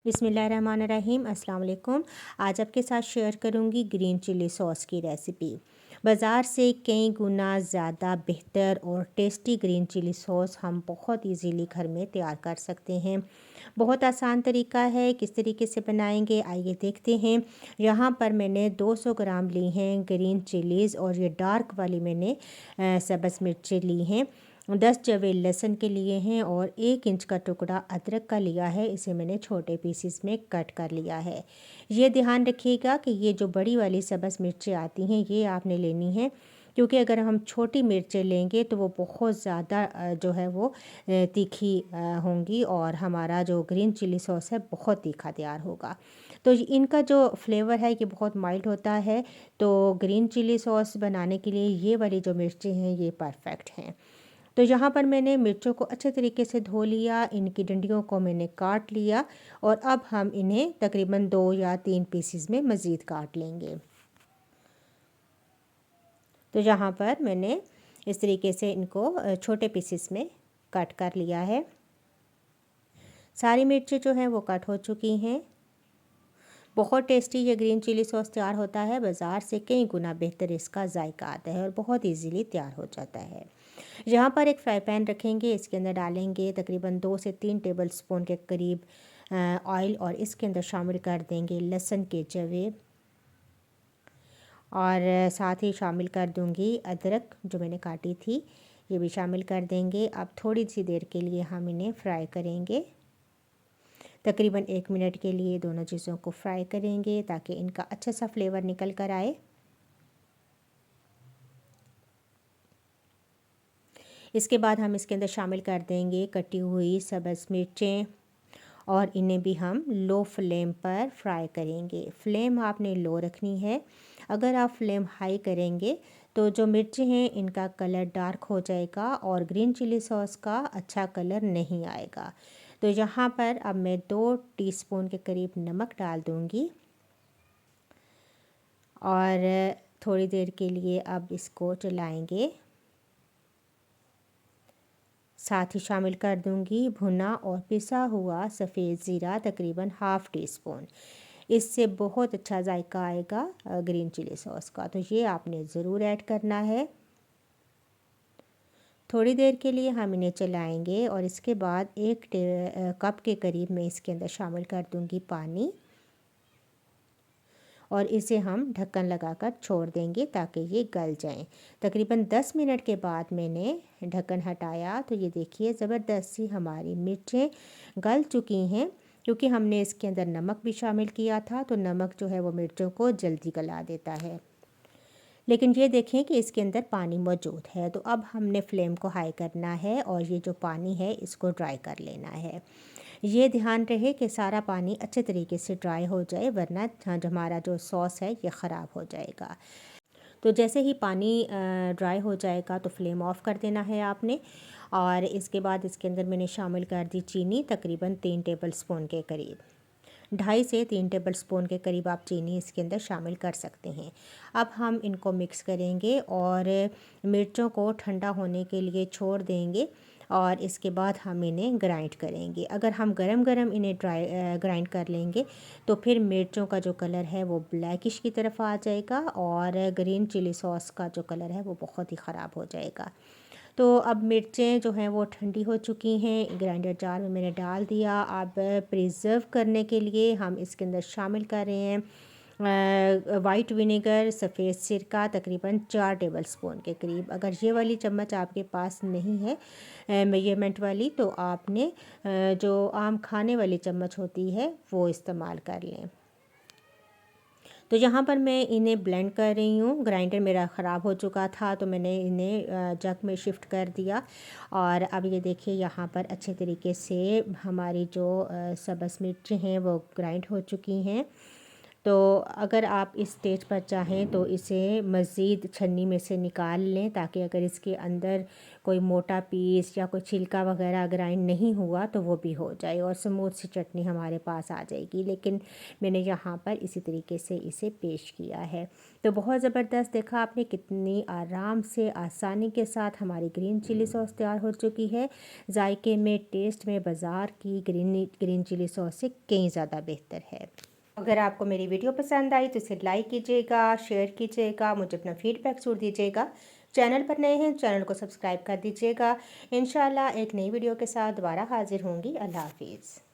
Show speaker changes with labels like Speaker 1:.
Speaker 1: बिस्मिल्लाहिर्रहमानिर्रहीम अस्सलाम वालेकुम। आज आपके साथ शेयर करूंगी ग्रीन चिली सॉस की रेसिपी। बाज़ार से कई गुना ज़्यादा बेहतर और टेस्टी ग्रीन चिली सॉस हम बहुत इजीली घर में तैयार कर सकते हैं। बहुत आसान तरीका है, किस तरीके से बनाएंगे आइए देखते हैं। यहाँ पर मैंने 200 ग्राम ली हैं ग्रीन चिलीज़ और ये डार्क वाली मैंने सब्ज़ मिर्चें ली हैं। 10 जवे लहसुन के लिए हैं और 1 इंच का टुकड़ा अदरक का लिया है। इसे मैंने छोटे पीसीस में कट कर लिया है। ये ध्यान रखिएगा कि ये जो बड़ी वाली सब्ज़ मिर्चें आती हैं ये आपने लेनी है, क्योंकि अगर हम छोटी मिर्चें लेंगे तो वो बहुत ज़्यादा जो है वो तीखी होंगी और हमारा जो ग्रीन चिली सॉस है बहुत तीखा तैयार होगा। तो इनका जो फ्लेवर है ये बहुत माइल्ड होता है, तो ग्रीन चिली सॉस बनाने के लिए ये वाली जो मिर्चें हैं ये परफेक्ट हैं। तो यहाँ पर मैंने मिर्चों को अच्छे तरीके से धो लिया, इनकी डंडियों को मैंने काट लिया और अब हम इन्हें तकरीबन 2 या 3 पीसीस में मज़ीद काट लेंगे। तो यहाँ पर मैंने इस तरीके से इनको छोटे पीसीस में कट कर लिया है। सारी मिर्चें जो हैं वो कट हो चुकी हैं। बहुत टेस्टी ये ग्रीन चिली सॉस तैयार होता है, बाज़ार से कई गुना बेहतर इसका जायका आता है और बहुत इजीली तैयार हो जाता है। यहाँ पर एक फ्राई पैन रखेंगे, इसके अंदर डालेंगे तकरीबन 2 से 3 टेबल स्पून के करीब ऑयल और इसके अंदर शामिल कर देंगे लहसुन के जवे और साथ ही शामिल कर दूँगी अदरक जो मैंने काटी थी, ये भी शामिल कर देंगे। अब थोड़ी सी देर के लिए हम इन्हें फ्राई करेंगे, तकरीबन 1 मिनट के लिए दोनों चीज़ों को फ्राई करेंगे ताकि इनका अच्छा सा फ्लेवर निकल कर आए। इसके बाद हम इसके अंदर शामिल कर देंगे कटी हुई सब्ज़ मिर्चें और इन्हें भी हम लो फ्लेम पर फ्राई करेंगे। फ्लेम आपने लो रखनी है, अगर आप फ्लेम हाई करेंगे तो जो मिर्चें हैं इनका कलर डार्क हो जाएगा और ग्रीन चिली सॉस का अच्छा कलर नहीं आएगा। तो यहाँ पर अब मैं 2 टीस्पून के करीब नमक डाल दूँगी और थोड़ी देर के लिए अब इसको चलाएँगे। साथ ही शामिल कर दूंगी भुना और पिसा हुआ सफ़ेद ज़ीरा तकरीबन हाफ़ टी स्पून। इससे बहुत अच्छा जायका आएगा ग्रीन चिली सॉस का, तो ये आपने ज़रूर ऐड करना है। थोड़ी देर के लिए हम इन्हें चलाएंगे और इसके बाद 1 कप के करीब मैं इसके अंदर शामिल कर दूंगी पानी और इसे हम ढक्कन लगाकर छोड़ देंगे ताकि ये गल जाएं। तकरीबन 10 मिनट के बाद मैंने ढक्कन हटाया तो ये देखिए ज़बरदस्त सी हमारी मिर्चें गल चुकी हैं, क्योंकि हमने इसके अंदर नमक भी शामिल किया था, तो नमक जो है वो मिर्चों को जल्दी गला देता है। लेकिन ये देखें कि इसके अंदर पानी मौजूद है, तो अब हमने फ्लेम को हाई करना है और ये जो पानी है इसको ड्राई कर लेना है। ये ध्यान रहे कि सारा पानी अच्छे तरीके से ड्राई हो जाए, वरना हमारा जो सॉस है ये ख़राब हो जाएगा। तो जैसे ही पानी ड्राई हो जाएगा तो फ्लेम ऑफ़ कर देना है आपने और इसके बाद इसके अंदर मैंने शामिल कर दी चीनी तकरीबन 3 टेबल स्पून के करीब। 2.5 से 3 टेबल स्पून के करीब आप चीनी इसके अंदर शामिल कर सकते हैं। अब हम इनको मिक्स करेंगे और मिर्चों को ठंडा होने के लिए छोड़ देंगे और इसके बाद हम इन्हें ग्राइंड करेंगे। अगर हम गरम इन्हें ग्राइंड कर लेंगे तो फिर मिर्चों का जो कलर है वो ब्लैकिश की तरफ आ जाएगा और ग्रीन चिली सॉस का जो कलर है वो बहुत ही ख़राब हो जाएगा। तो अब मिर्चें जो हैं वो ठंडी हो चुकी हैं, ग्राइंडर जार में मैंने डाल दिया। अब प्रिज़र्व करने के लिए हम इसके अंदर शामिल कर रहे हैं वाइट विनेगर सफ़ेद सिरका तकरीबन 4 टेबल स्पून के करीब। अगर ये वाली चम्मच आपके पास नहीं है मेजरमेंट वाली, तो आपने जो आम खाने वाली चम्मच होती है वो इस्तेमाल कर लें। तो यहाँ पर मैं इन्हें ब्लेंड कर रही हूँ। ग्राइंडर मेरा ख़राब हो चुका था तो मैंने इन्हें जग में शिफ्ट कर दिया और अब ये देखिए यहाँ पर अच्छे तरीके से हमारी जो सब्ज़ मिर्चें हैं वो ग्राइंड हो चुकी हैं। तो अगर आप इस स्टेज पर चाहें तो इसे मज़ीद छन्नी में से निकाल लें, ताकि अगर इसके अंदर कोई मोटा पीस या कोई छिलका वगैरह ग्राइंड नहीं हुआ तो वो भी हो जाए और स्मूथ सी चटनी हमारे पास आ जाएगी। लेकिन मैंने यहाँ पर इसी तरीके से इसे पेश किया है। तो बहुत ज़बरदस्त, देखा आपने कितनी आराम से आसानी के साथ हमारी ग्रीन चिली सॉस तैयार हो चुकी है। जायके में, टेस्ट में बाज़ार की ग्रीन चिली सॉस से कहीं ज़्यादा बेहतर है। अगर आपको मेरी वीडियो पसंद आई तो इसे लाइक कीजिएगा, शेयर कीजिएगा, मुझे अपना फीडबैक ज़रूर दीजिएगा। चैनल पर नए हैं, चैनल को सब्सक्राइब कर दीजिएगा। इंशाल्लाह एक नई वीडियो के साथ दोबारा हाजिर होंगी। अल्लाह हाफिज़।